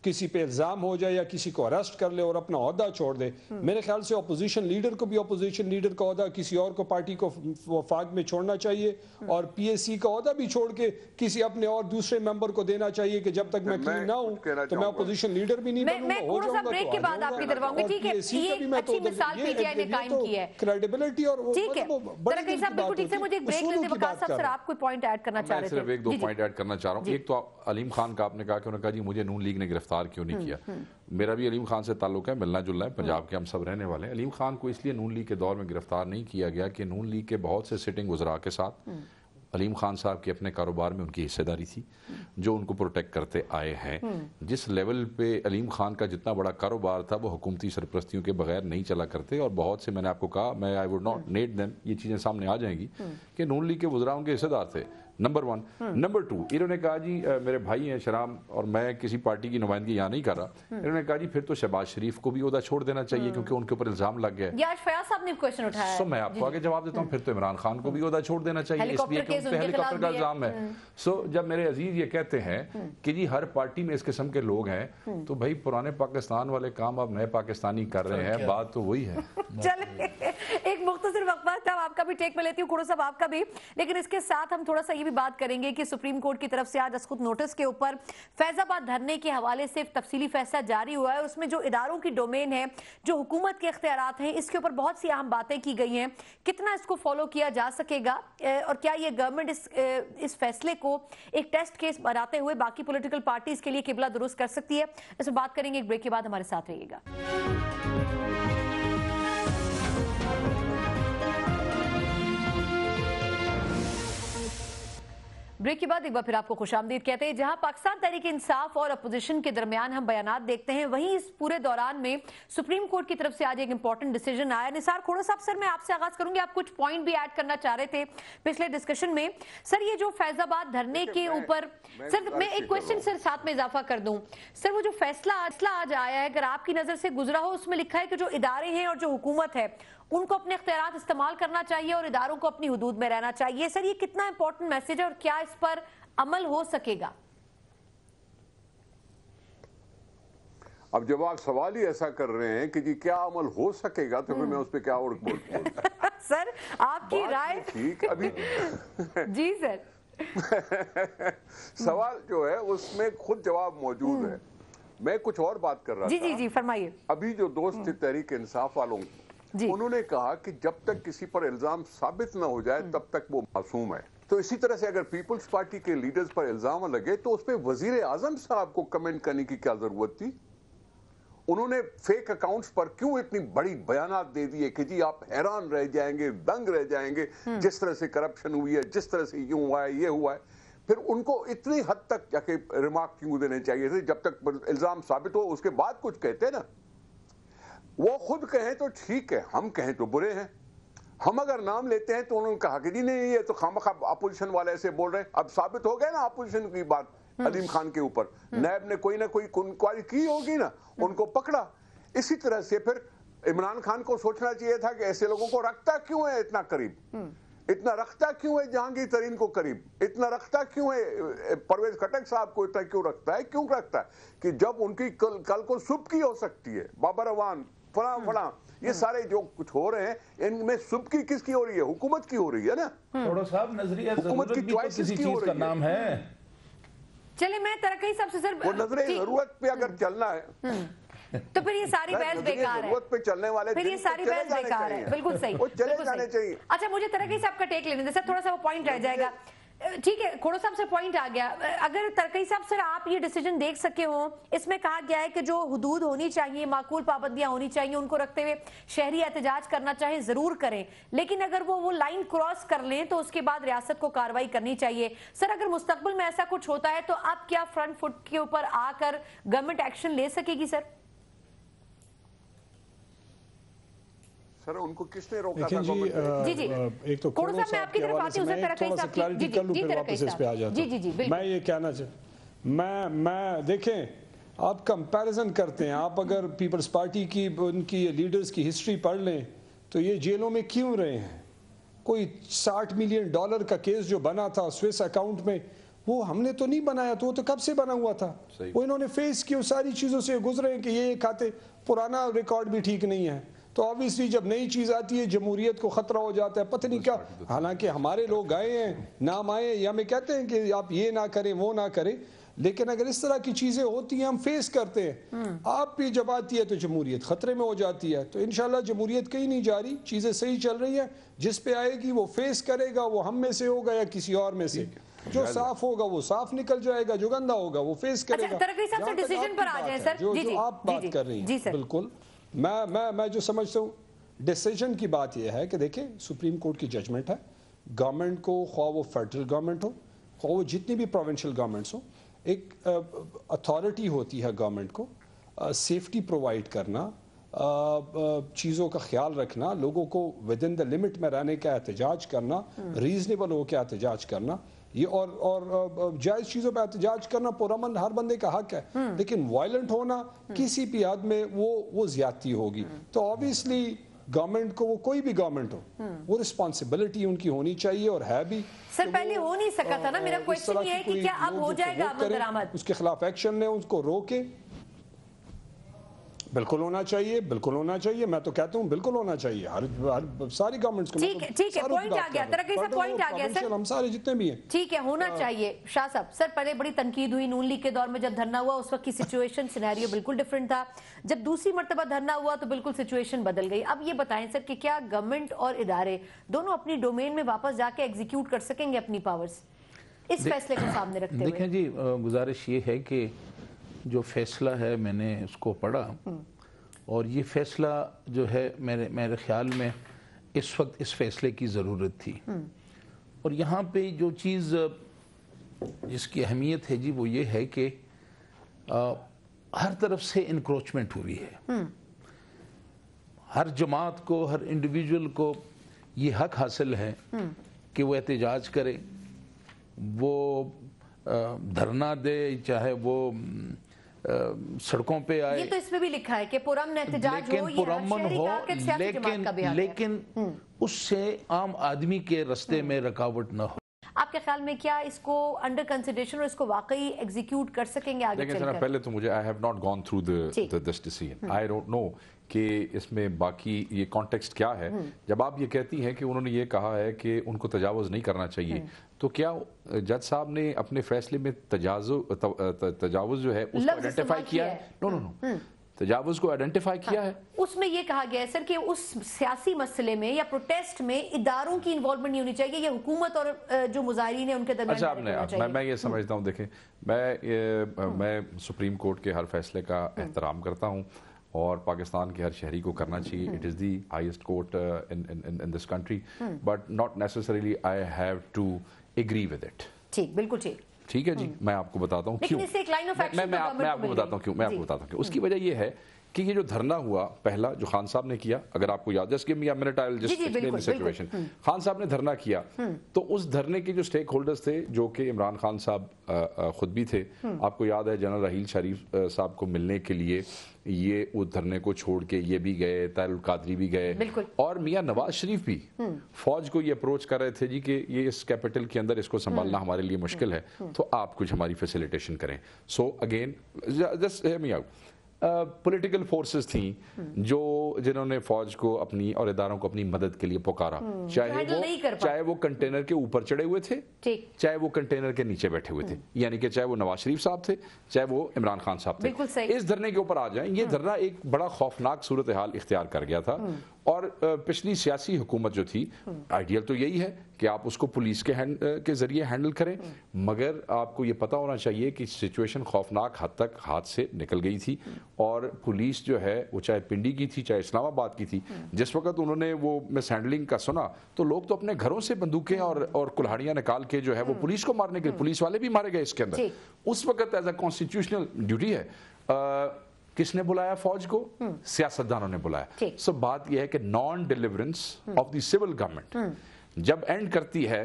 کسی پہ الزام ہو جائے یا کسی کو اریسٹ کر لے اور اپنا عہدہ چھوڑ دے، میرے خیال سے اپوزیشن لیڈر کو بھی اپوزیشن لیڈر کا عہدہ کسی اور کو پارٹی کو وفاق میں چھوڑنا چاہیے، اور پی ایس سی کا عہدہ بھی چھوڑ کے کسی اپنے اور دوسرے ممبر کو دینا چاہیے کہ جب تک میں کلین نہ ہوں تو میں اپوزیشن لیڈر بھی نہیں بنوں گا۔ ہو جاؤں گا بریک کے بعد آپ کی طرف آؤں گی۔ ٹھیک ہے، یہ اچھی مثال پی ٹی آئی نے قائم کی ہے، کریڈیبلٹی اور ٹھیک ہے۔ ترقی صاحب بالکل ٹھیک سے مجھے ایک بریک لیتے وقاص صاحب، سر آپ کوئی پوائنٹ ایڈ کرنا چاہ رہے تھے؟ میں صرف ایک دو پوائنٹ ایڈ کرنا چاہ رہا ہوں۔ ایک تو علیم خان کا آپ نے کہا کہ انہوں نے کہا جی مجھے نون لیگ نے گرفتار کیوں نہیں کیا۔ میرا بھی علیم خان سے تعلق ہے، ملنا جلنا ہے، پنجاب کے ہم سب رہنے والے ہیں۔ علیم خان کو اس لیے نون لیگ کے دور میں گرفتار نہیں کیا گیا کہ نون لیگ کے بہت سے سٹنگ وزراء کے ساتھ علیم خان صاحب کے اپنے کاروبار میں ان کی حصہ داری تھی جو ان کو پروٹیکٹ کرتے آئے ہیں. جس لیول پہ علیم خان کا جتنا بڑا کاروبار تھا وہ حکومتی سرپرستیوں کے بغیر نہیں چلا کرتے, اور بہت سے میں نے آپ کو کہا, میں I would not need them, یہ چیزیں سامنے آ جائیں گی کہ نون لیگ کے وزراء ان کے حصہ دار تھے. نمبر 1. نمبر 2, انہوں نے کہا جی میرے بھائی ہیں شرام, اور میں کسی پارٹی کی نمائندگی یہاں نہیں کر رہا, انہوں نے کہا جی پھر تو شہباز شریف کو بھی عہدہ چھوڑ دینا چاہیے کیونکہ ان کے اوپر الزام لگ گیا ہے. یہ آج فیاض صاحب نے کویسچن اٹھایا ہے. سو میں آپ کو آگے جواب دیتا ہوں, پھر تو عمران خان کو بھی عہدہ چھوڑ دینا چاہیے اس لیے کہ ان پہ ہیلی کاپٹر کا الزام ہے. سو جب میرے عزیز یہ کہتے ہیں کہ جی ہر پارٹی میں اس قسم کے لوگ ہیں, تو بھائی پرانے پاکستان والے کام اب نئے پاکستانی کر رہے ہیں, بات تو وہی ہے. چلے ایک مختصر وقفہ تھا, آپ کا بھی ٹیک میں لیتی ہوں, کھڑو صاحب آپ کا بھی, لیکن اس کے ساتھ ہم تھوڑا سا یہ بھی بات کریں گے کہ سپریم کورٹ کی طرف سے آج اسقط نوٹس کے اوپر فیض آباد دھرنے کے حوالے سے تفصیلی فیصلہ جاری ہوا ہے. اس میں جو اداروں کی ڈومین ہے, جو حکومت کے اختیارات ہیں, اس کے اوپر بہت سی اہم باتیں کی گئی ہیں. کتنا اس کو فالو کیا جا سکے گا, اور کیا یہ گورنمنٹ اس فیصلے کو ایک ٹیسٹ کیس بناتے ہوئے باقی پولیٹیکل پارٹیز کے لیے قبلہ درست کر سکتی ہے, اس میں بات کریں گے. ایک بریک کے بعد ہمارے ساتھ رہیے گا. بریک کے بعد ایک بار پھر آپ کو خوش آمدید کہتے ہیں. جہاں پاکستان تحریک انصاف اور اپوزیشن کے درمیان ہم بیانات دیکھتے ہیں, وہیں اس پورے دوران میں سپریم کورٹ کی طرف سے آج ایک امپورٹنٹ ڈیسیجن آیا. نثار کھوڑو صاحب, سر میں آپ سے آغاز کروں گی, آپ کچھ پوائنٹ بھی ایڈ کرنا چاہ رہے تھے پچھلے ڈسکشن میں. سر یہ جو فیض آباد دھرنے کے اوپر, سر میں ایک کویسچن سر ساتھ میں اضافہ کر دوں. سر وہ جو فیصلہ آج آیا ہے, اگر آپ کی نظر سے گزرا ہو, اس میں لکھا ہے کہ جو ادارے ہیں اور جو حکومت ہے ان کو اپنے اختیارات استعمال کرنا چاہیے اور اداروں کو اپنی حدود میں رہنا چاہیے. سر یہ کتنا امپورٹنٹ میسج ہے اور کیا اس پر عمل ہو سکے گا؟ اب جب آپ سوال ہی ایسا کر رہے ہیں کہ جی کیا عمل ہو سکے گا, تو پھر میں اس پہ کیا اور بولوں. سر آپ کی رائے ٹھیک ابھی جی سر سوال جو ہے اس میں خود جواب موجود ہے. میں کچھ اور بات کر رہا تھا. جی فرمائیے. ابھی جو دوست تھے تحریک انصاف والوں, انہوں نے کہا کہ جب تک کسی پر الزام ثابت نہ ہو جائے تب تک وہ معصوم ہے. تو اسی طرح سے اگر پیپلز پارٹی کے لیڈرز پر الزام لگے تو اس پہ وزیر اعظم صاحب کو کمنٹ کرنے کی کیا ضرورت تھی؟ انہوں نے فیک اکاؤنٹس پر کیوں اتنی بڑی بیانات دے دیے کہ جی آپ حیران رہ جائیں گے, دنگ رہ جائیں گے, جس طرح سے کرپشن ہوئی ہے, جس طرح سے یوں ہوا ہے, یہ ہوا ہے. پھر ان کو اتنی حد تک جا کے ریمارک کیوں دینے چاہیے تھے؟ جب تک الزام ثابت ہو اس کے بعد کچھ کہتے نا. وہ خود کہیں تو ٹھیک ہے, ہم کہیں تو برے ہیں. ہم اگر نام لیتے ہیں تو انہوں نے کہا کہ جی نہیں یہ تو خامخواہ اپوزیشن والے ایسے بول رہے ہیں. اب ثابت ہو گیا نا اپوزیشن کی بات, علیم خان کے اوپر نیب نے کوئی نہ کوئی انکوائری کی ہوگی نا, ان کو پکڑا. اسی طرح سے پھر عمران خان کو سوچنا چاہیے تھا کہ ایسے لوگوں کو رکھتا کیوں ہے اتنا قریب, اتنا رکھتا کیوں ہے جہانگیر ترین کو قریب, اتنا رکھتا کیوں ہے پرویز خٹک صاحب کو, اتنا کیوں رکھتا ہے؟ کیوں رکھتا ہے کہ جب ان کی کل کو سبکی ہو سکتی ہے, بابر اوان فلاں یہ سارے جو کچھ ہو رہے ہیں ان میں سبکی کس کی ہو رہی ہے؟ حکومت کی ہو رہی ہے نا. تھوڑا صاحب نظریہ حکومت کی کسی چیز کا نام ہے. چلے میں ترقی سب سے سر وہ نظر ضرورت پہ اگر چلنا ہے تو پھر یہ ساری بحث بیکار ہے, ضرورت پہ چلنے والے پھر یہ ساری بحث بیکار ہے. بالکل صحیح, وہ چلے جانے چاہیے. اچھا مجھے ترقی صاحب کا ٹیک لینے دیں سر, تھوڑا سا وہ پوائنٹ رہ جائے گا. ٹھیک ہے, کھوڑو صاحب سے پوائنٹ آ گیا. اگر ترقی صاحب سر آپ یہ ڈیسیجن دیکھ سکے ہوں, اس میں کہا گیا ہے کہ جو حدود ہونی چاہیے, معقول پابندیاں ہونی چاہیے, ان کو رکھتے ہوئے شہری احتجاج کرنا چاہے ضرور کریں, لیکن اگر وہ لائن کراس کر لیں تو اس کے بعد ریاست کو کارروائی کرنی چاہیے. سر اگر مستقبل میں ایسا کچھ ہوتا ہے تو آپ کیا فرنٹ فٹ کے اوپر آ کر گورنمنٹ ایکشن لے سکے گی سر؟ سر ان کو کس نے روکا تھا؟ جی ایک تو کھوڑو صاحب میں آپ کی طرف آتی ہوں سر, ترقی صاحب کلیئرٹی کر لوں پھر واپس اس پہ آ جاتا ہوں. میں یہ کہنا میں دیکھیں آپ کمپیریزن کرتے ہیں, آپ اگر پیپلز پارٹی کی ان کی لیڈرز کی ہسٹری پڑھ لیں تو یہ جیلوں میں کیوں رہے ہیں؟ کوئی $60 ملین کا کیس جو بنا تھا سوئس اکاؤنٹ میں, وہ ہم نے تو نہیں بنایا, تو وہ تو کب سے بنا ہوا تھا. وہ انہوں نے فیس کی, ساری چیزوں سے گزرے ہیں کہ یہ کھاتے, پرانا ریکارڈ بھی ٹھیک نہیں ہے. تو آبویسلی جب نئی چیز آتی ہے جمہوریت کو خطرہ ہو جاتا ہے, پتہ نہیں کیا. حالانکہ ہمارے لوگ آئے ہیں, نام آئے, یا ہمیں کہتے ہیں کہ آپ یہ نہ کریں وہ نہ کریں, لیکن اگر اس طرح کی چیزیں ہوتی ہیں ہم فیس کرتے ہیں. آپ بھی جب آتی ہے تو جمہوریت خطرے میں ہو جاتی ہے. تو انشاءاللہ جمہوریت کہیں نہیں جا رہی, چیزیں صحیح چل رہی ہیں. جس پہ آئے گی وہ فیس کرے گا, وہ ہم میں سے ہوگا یا کسی اور میں سے. جو صاف ہوگا وہ صاف نکل جائے گا, جو گندا ہوگا وہ فیس کرے گا. ترقی صاحب سے ڈیسیجن پر آ جائیں سر, جو آپ بات کر رہی ہیں بالکل میں جو سمجھتا ہوں ڈیسیجن کی بات یہ ہے کہ دیکھیں سپریم کورٹ کی ججمنٹ ہے, गवर्नमेंट को, ख्वाह वो फेडरल गवर्नमेंट हो, ख्वाह वो जितनी भी प्रोविंशियल गवर्नमेंट्स हो, एक अथॉरिटी होती है गवर्नमेंट को सेफ्टी प्रोवाइड करना, चीज़ों का ख्याल रखना, लोगों को विद इन द लिमिट में रहने का एहतजाज करना, रीजनेबल हो के एहतजाज करना, ये और जायज़ चीज़ों पर एहतजाज करना पुरअमन हर बंदे का हक है, लेकिन वायलेंट होना किसी भी हद में वो ज्यादती होगी। तो ऑब्वियसली गवर्नमेंट को, वो कोई भी गवर्नमेंट हो, वो रिस्पॉन्सिबिलिटी उनकी होनी चाहिए और है भी। सर पहले हो नहीं सका था ना, मेरा क्वेश्चन ये है कि क्या अब हो जाएगा अमन दरामद? उसके खिलाफ एक्शन ने उसको रोके, बिल्कुल होना चाहिए, बिल्कुल होना चाहिए। मैं तो कहता हूँ बिल्कुल होना चाहिए हर सारी गवर्नमेंट्स को। ठीक है, पॉइंट आ गया, तरह कैसा पॉइंट आ गया सर, हम सारे जितने भी हैं, ठीक है, होना चाहिए। शाह साहब, सर पहले बड़ी तनकीद हुई नून लीग के दौर में, जब धरना हुआ उस वक्त की सिचुएशन सिनेरियो बिल्कुल डिफरेंट था, जब दूसरी मर्तबा धरना हुआ तो बिल्कुल सिचुएशन बदल गई। अब ये बताएं सर कि क्या गवर्नमेंट और इदारे दोनों अपनी डोमेन में वापस जाके एग्जीक्यूट कर सकेंगे अपनी पावर्स, इस फैसले को सामने रखते हुए? देखें जी, गुजारिश ये है कि जो फैसला है मैंने उसको पढ़ा, और ये फैसला जो है मेरे ख्याल में इस वक्त इस फैसले की ज़रूरत थी। और यहाँ पे जो चीज़ जिसकी अहमियत है जी वो ये है कि हर तरफ से इंक्रोचमेंट हुई है। हर जमात को, हर इंडिविजुअल को ये हक हासिल है कि वो एहतजाज करे, वो धरना दे, चाहे वो सड़कों पे आए। ये तो इसमें भी लिखा है कि पुरअमन एहतजाज हो, पुरअमन हो, लेकिन उससे आम आदमी के रास्ते में रुकावट न हो। आपके ख्याल में क्या इसको अंडर कंसिडरेशन और इसको वाकई एग्जीक्यूट कर सकेंगे आगे चलकर? पहले तो मुझे I have not gone through this decision, I don't know कि इसमें बाकी ये कॉन्टेक्स्ट क्या है। जब आप ये कहती हैं कि उन्होंने ये कहा है कि उनको तजावुज़ नहीं करना चाहिए, तो क्या जज साहब ने अपने फैसले में तजावुज़ जो है उसको आइडेंटिफाई किया है? नो, तजावुज़ को आइडेंटिफाई किया है। उसमें ये कहा गया है सर कि उस सियासी मसले में या प्रोटेस्ट में इदारों की इन्वॉल्वमेंट नहीं होनी चाहिए, ये हुकूमत और जो मुजाहिरीन है उनके दरमियान। अच्छा, मैं ये समझता हूँ, देखें मैं सुप्रीम कोर्ट के हर फैसले का एहतराम करता हूँ और पाकिस्तान के हर शहरी को करना चाहिए। It is the highest court in this country, but not necessarily I have to agree with it. ठीक, बिल्कुल ठीक, ठीक है जी। मैं आपको बताता हूँ क्यों, मैं आपको बताता हूँ क्यों। उसकी वजह यह है कि ये जो धरना हुआ पहला जो खान साहब ने किया, अगर आपको याद, just give me a minute, I will just explain the situation. Khan साहब ने धरना किया, तो उस धरने के जो स्टेक होल्डर्स थे, जो कि इमरान खान साहब खुद भी थे, आपको याद है जनरल रहील शरीफ साहब को मिलने के लिए ये उस धरने को छोड़ के ये भी गए, तारुल कादरी भी गए, और मियां नवाज शरीफ भी फौज को ये अप्रोच कर रहे थे जी कि ये इस कैपिटल के अंदर इसको संभालना हमारे लिए मुश्किल है, तो आप कुछ हमारी फैसिलिटेशन करें। So again just hear me out, political forces थी जिन्होंने फौज को अपनी और इदारों को अपनी मदद के लिए पुकारा, चाहे वो कंटेनर के ऊपर चढ़े हुए थे, चाहे वो कंटेनर के नीचे बैठे हुए थे, यानी कि चाहे वो नवाज शरीफ साहब थे, चाहे वो इमरान खान साहब थे, इस धरने के ऊपर आ जाएं। ये धरना एक बड़ा खौफनाक सूरत हाल इख्तियार कर गया था, और पिछली सियासी हुकूमत जो थी, आइडियल तो यही है कि आप उसको पुलिस के जरिए हैंडल करें, मगर आपको ये पता होना चाहिए कि सिचुएशन खौफनाक हद तक हाथ से निकल गई थी, और पुलिस जो है वो चाहे पिंडी की थी चाहे इस्लामाबाद की थी, जिस वक्त उन्होंने वो मिस हैंडलिंग का सुना तो लोग तो अपने घरों से बंदूकें और कुल्हाड़ियां निकाल के जो है वो पुलिस को मारने के लिए, पुलिस वाले भी मारे गए इसके अंदर। उस वक्त एज अ कॉन्स्टिट्यूशनल ड्यूटी है, किसने बुलाया फौज को? सियासतदानों ने बुलाया। सो बात यह है कि non deliverance of the civil government जब एंड करती है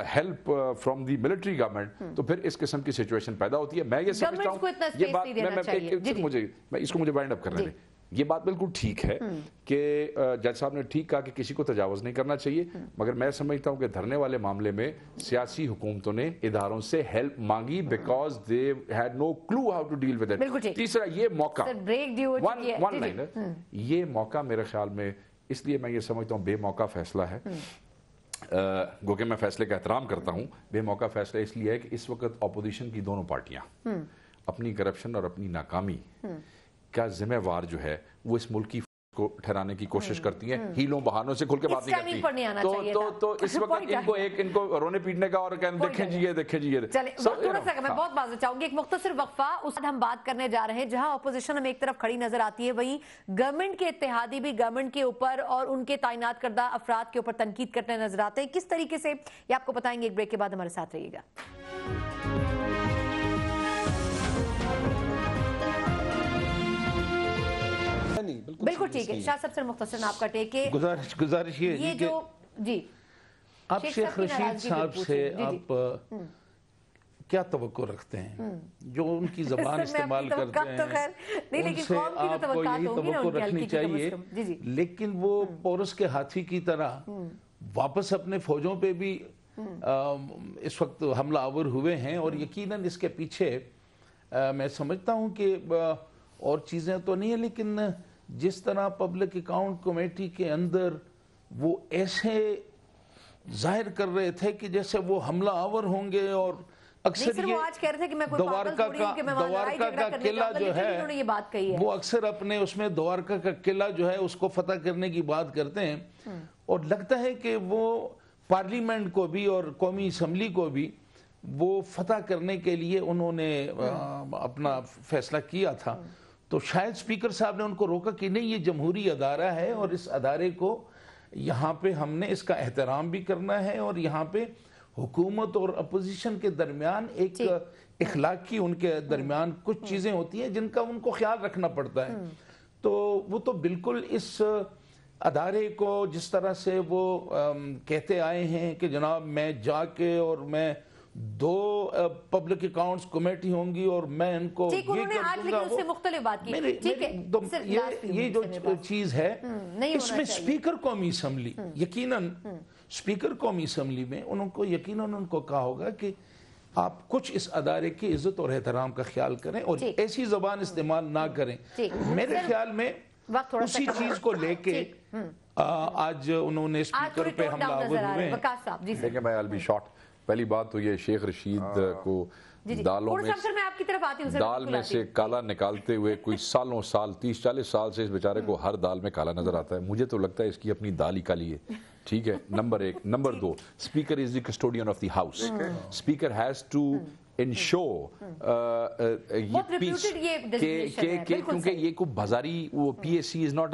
help from the military government, तो फिर इस किस्म की सिचुएशन पैदा होती है। मैं ये समझता हूँ, ये बात मुझे वाइंड अप करने दें, ये बात बिल्कुल ठीक है कि जज साहब ने ठीक कहा कि किसी को तजावुज़ नहीं करना चाहिए, मगर मैं समझता हूँ कि धरने वाले मामले में सियासी हुकूमतों ने इदारों से हेल्प मांगी, because they had no clue how to deal with it. तीसरा, ये मौका वन लाइनर, ये मौका मेरे ख्याल में, इसलिए मैं ये समझता हूँ बेमौका फैसला है, गो कि मैं फैसले का एहतराम करता हूँ। बेमौका फैसला इसलिए है कि इस वक्त अपोजिशन की दोनों पार्टियां अपनी करप्शन और अपनी नाकामी का जिम्मेवार जो है वो इस मुल्क की को ठहराने की कोशिश करती हैं, हीलों बहानों से खुल के बात नहीं करती। तो इस वक्त इनको रोने पीटने का और कहना देखें जी ये देखें जी ये। चलिए थोड़ा सा मैं बहुत बात चाहूंगी, एक मुख्तसर वक्फा, उस हम बात करने जा रहे हैं जहां अपोजिशन हमें एक तरफ खड़ी नजर आती है, वहीं गवर्नमेंट के इत्तेहादी भी गवर्नमेंट के ऊपर और उनके तैनात करदा अफराद के ऊपर तनकीद करने नजर आते हैं। किस तरीके से ये आपको बताएंगे, एक ब्रेक के बाद हमारे साथ रहिएगा। बिल्कुल ठीक है, शाह साहब सर मुख्तसर आपका टेक है। गुजारिश ये जो जी आप शेख रशीद साहब से आप क्या तवक्को रखते हैं, जो उनकी जबान इस्तेमाल करते हैं उनसे आपको यही तवक्को रखनी चाहिए, लेकिन वो पोरस के हाथी की तरह वापस अपने फौजों पे भी इस वक्त हमला आवर हुए हैं। और यकीनन इसके पीछे मैं समझता हूँ कि और चीज़ें तो नहीं है, लेकिन जिस तरह पब्लिक अकाउंट कमेटी के अंदर वो ऐसे जाहिर कर रहे थे कि जैसे वो हमला आवर होंगे, और अक्सर ये आज कह रहे थे कि मैं कोई द्वारका का किला जो है ये बात कही है, वो अक्सर अपने उसमें द्वारका का किला जो है उसको फतह करने की बात करते हैं। और लगता है कि वो पार्लियामेंट को भी और कौमी असम्बली को भी वो फतह करने के लिए उन्होंने अपना फैसला किया था। तो शायद स्पीकर साहब ने उनको रोका कि नहीं, ये जमहूरी अदारा है और इस अदारे को यहाँ पे हमने इसका एहतराम भी करना है, और यहाँ पे हुकूमत और अपोजिशन के दरमियान एक इखलाकी उनके दरमियान कुछ चीज़ें होती हैं जिनका उनको ख्याल रखना पड़ता है। तो वो तो बिल्कुल इस अदारे को जिस तरह से वो कहते आए हैं कि जनाब मैं जाके और मैं 2 पब्लिक अकाउंट्स कमेटी होंगी और मैं इनको ये कर दूंगा, वो मुख्तलिफ बात की। ठीक है, ये जो चीज है इसमें स्पीकर कौमी असम्बली यकीनन स्पीकर कौमी असम्बली में उनको कहा होगा कि आप कुछ इस अदारे की इज्जत और एहतराम का ख्याल करें और ऐसी जबान इस्तेमाल ना करें। मेरे ख्याल में उसी चीज को लेके आज उन्होंने स्पीकर पे हमलावर हुए हैं। देखिए मैं I'll be short। पहली बात तो ये शेख रशीद को दालों में दाल में से काला निकालते हुए कोई सालों साल 30-40 साल से इस बेचारे को हर दाल में काला नजर आता है। मुझे तो लगता है इसकी अपनी दाल ही काली है। ठीक है, number 1। Number 2, speaker is the custodian of the house. Speaker has to ensure ये पीस क्योंकि ये कोई बाजारी वो PAC इज नॉट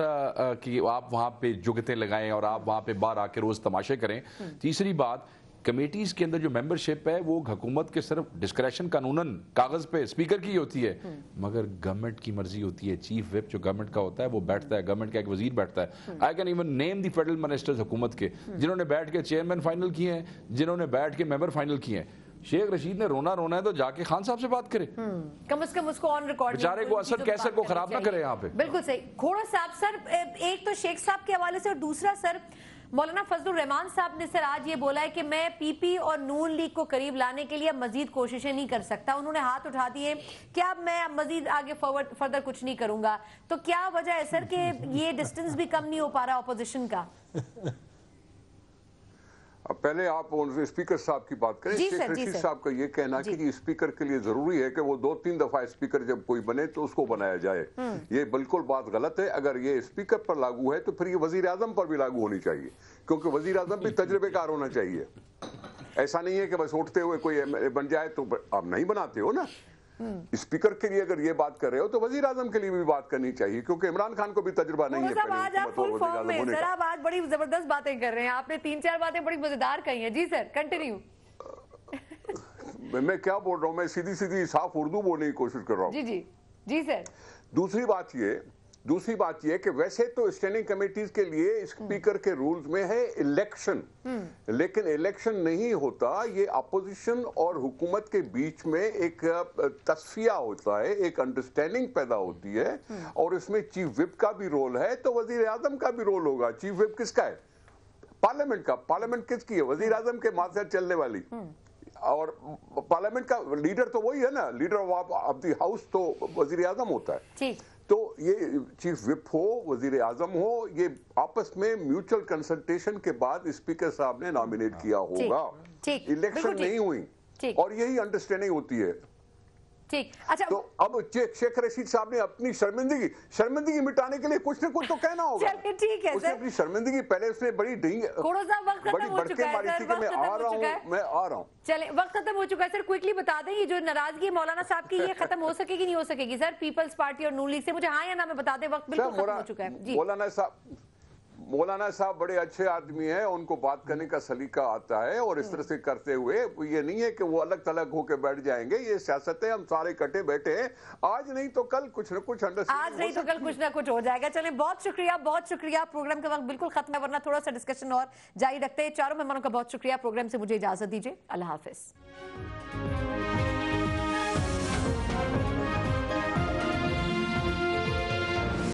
कि आप वहाँ पे जुगते लगाएं और आप वहाँ पे बाहर आके रोज तमाशे करें। तीसरी बात, कमेटीज के अंदर जो मेंबरशिप है वो हुकूमत के सिर्फ डिस्क्रेशन कानूनन कागज पे स्पीकर की होती है, मगर गवर्नमेंट की मर्जी होती है। चीफ विप जो गवर्नमेंट का होता है वो बैठता है, गवर्नमेंट का एक वजीर बैठता है। I can even name the federal ministers हुकूमत के जिन्होंने बैठ के चेयरमैन फाइनल किए हैं, जिन्होंने बैठ के मेंबर फाइनल किए हैं। शेख रशीद ने रोना है तो जाके खान साहब से बात करे, कम से कम उसको ऑन रिकॉर्ड बेचारे को असर कैसर को खराब ना करे यहाँ पे। बिल्कुल सही। खोड़ा साहब सर, एक तो शेख साहब के हवाले से, और दूसरा सर मौलाना फजलुर रहमान साहब ने सर आज ये बोला है कि मैं PP और नून लीग को करीब लाने के लिए मजीद कोशिशें नहीं कर सकता। उन्होंने हाथ उठा दिए कि अब मैं मजीद आगे फर्दर कुछ नहीं करूंगा। तो क्या वजह है सर कि ये डिस्टेंस भी कम नहीं हो पा रहा अपोजिशन का? अब पहले आप उनसे स्पीकर साहब की बात करें। शेख रशीद साहब का ये कहना कि जी स्पीकर के लिए जरूरी है कि वो 2-3 दफा स्पीकर जब कोई बने तो उसको बनाया जाए, ये बिल्कुल बात गलत है। अगर ये स्पीकर पर लागू है तो फिर ये वजीर आजम पर भी लागू होनी चाहिए, क्योंकि वजीर आजम भी तजर्बेकार होना चाहिए। ऐसा नहीं है कि बस उठते हुए कोई बन जाए तो आप नहीं बनाते हो ना। स्पीकर के लिए अगर ये बात कर रहे हो तो वजीर आजम के लिए भी बात करनी चाहिए, क्योंकि इमरान खान को भी तजर्बा नहीं है। आज आप फुल फॉर्म में सर, आप आज बड़ी जबरदस्त बातें कर रहे हैं, आपने 3-4 बातें बड़ी मजेदार कही हैं। जी सर कंटिन्यू। मैं क्या बोल रहा हूँ, मैं सीधी साफ उर्दू बोलने की कोशिश कर रहा हूँ। जी सर। दूसरी बात ये कि वैसे तो स्टैंडिंग कमेटीज के लिए स्पीकर के रूल्स में है इलेक्शन, लेकिन इलेक्शन नहीं होता। ये अपोजिशन और हुकूमत के बीच में एक तस्फिया होता है, एक अंडरस्टैंडिंग पैदा होती है, और इसमें चीफ विप का भी रोल है तो वजीर आजम का भी रोल होगा। चीफ विप किसका है? पार्लियामेंट का। पार्लियामेंट किसकी है? वजीर आजम के माथे चलने वाली। और पार्लियामेंट का लीडर तो वही है ना, लीडर ऑफ द हाउस तो वजीर आजम होता है। तो ये चीफ विप हो, वजीर आजम हो, ये आपस में म्यूचुअल कंसल्टेशन के बाद स्पीकर साहब ने नॉमिनेट किया होगा। इलेक्शन नहीं हुई और यही अंडरस्टैंडिंग होती है। ठीक। अच्छा, तो अब शेख रशीद साहब ने अपनी शर्मिंदगी मिटाने के लिए कुछ न कुछ तो कहना होगा। चलिए ठीक है उसने सर, अपनी शर्मिंदगी पहले उसने बड़ी थोड़ा सा वक्त खत्म हो चुका है सर, मैं आ रहा हूँ। चले, वक्त खत्म हो चुका है सर, क्विकली बता दें ये जो नाराजगी है मौलाना साहब की, ये खत्म हो सकेगी नहीं हो सकेगी सर पीपल्स पार्टी और नून लीग से? मुझे हाँ या ना में बता दें, वक्त बिल्कुल खत्म हो चुका है जी। मौलाना साहब बड़े अच्छे आदमी हैं, उनको बात करने का सलीका आता है, और इस तरह से करते हुए ये नहीं है कि वो अलग थलग होकर बैठ जाएंगे। ये सियासत है, हम सारे इकट्ठे बैठे हैं, आज नहीं तो कल कुछ न कुछ आज नहीं तो कल कुछ ना कुछ हो जाएगा। चलें, बहुत शुक्रिया, बहुत शुक्रिया। प्रोग्राम का वक्त बिल्कुल खत्म है, वरना थोड़ा सा डिस्कशन और जारी रखते हैं। चारों मेहमानों का बहुत शुक्रिया। प्रोग्राम से मुझे इजाजत दीजिए, अल्लाह हाफिज।